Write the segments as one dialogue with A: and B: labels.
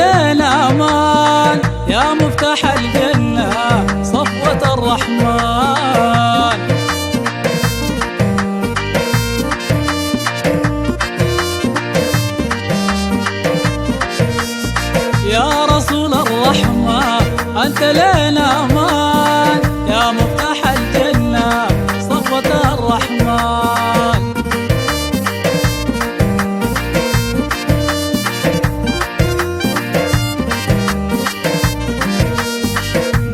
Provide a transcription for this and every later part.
A: لنا امان يا مفتاح الجنة صفوة الرحمن. يا رسول الرحمة أنت لنا أمان يا مفتاح الجنة صفوة الرحمن.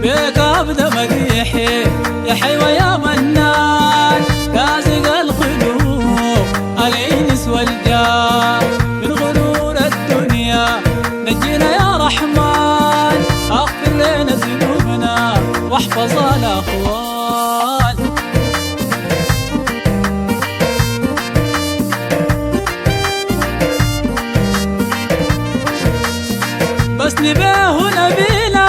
A: بك أبدأ مديحي يا حيوة يا منان رازق القلوب الإنس والجان من غرور الدنيا نجينا يا رحمن اغفر لنا ذنوبنا واحفظ الاخوان. بس نبيه نبينا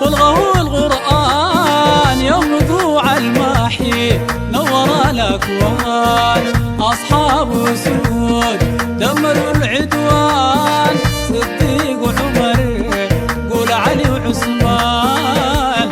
A: خلقه القرآن يوم طلوع الماحي نور الاكوان. اصحاب اسود دمروا العدوان صديق وعمر قول علي وعثمان.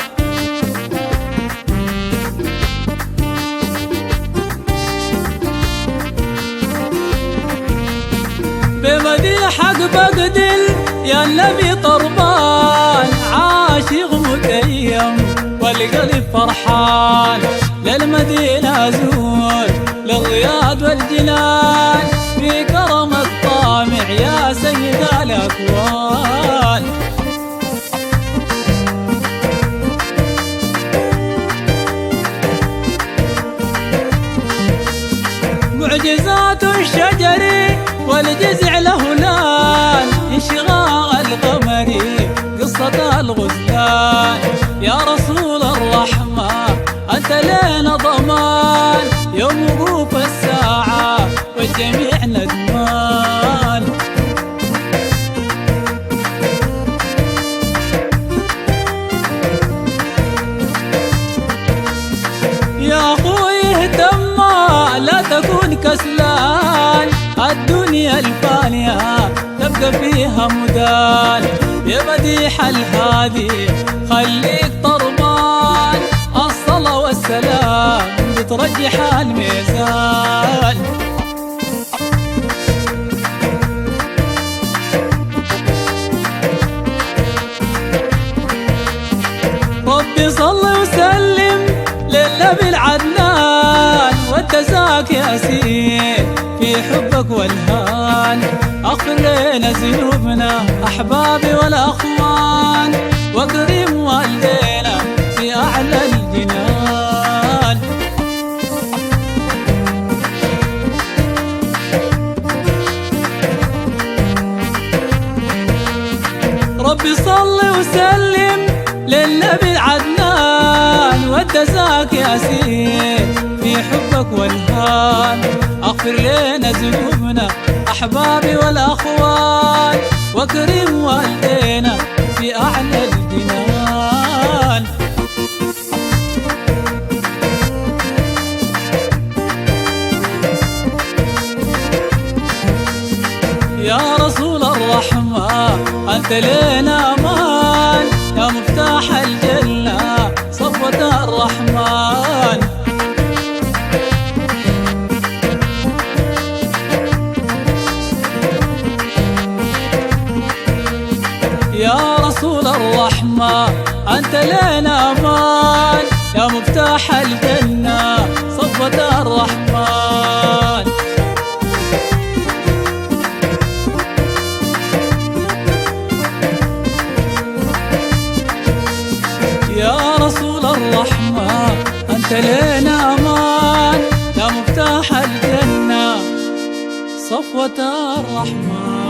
A: بمديحك بقدل يا النبي طربان عاشق متيم والقلب فرحان. للمدينة زور للرياض والجنان في كرم الطامع يا سيد الأكوان. معجزات الشجر والجزع له لان انشغال القمر قصة الغزلان. يا رسول الرحمة أنت لنا ضمان يوم وقوف الساعة والجميع ندمان. يا أخوي اهتم لا تكون كسلان الدنيا الفانية تبقى فيها مدان. يا مديح الهادي خليك طربان الصلاة والسلام بترجح الميزان. ربي صل وسلم للنبي العدنان والتزاك ياسين في حبك والهان. اغفر لنا ذنوبنا احبابي والاخوان واكرم والدينا في اعلى الجنان. ربي صل وسلم للنبي العدنان والتزاك ياسين في حبك والهان. اغفر لنا ذنوبنا احبابي والاخوان واكرم والدينا في اعلى الجنان. يا رسول الرحمة أنت لنا أمان يا مفتاح الجنة صفوة الرحمن. يا رسول الرحمة أنت لنا أمان يا مفتاح الجنة صفوة الرحمن. يا رسول الرحمة أنت لنا أمان يا مفتاح الجنة صفوة الرحمن.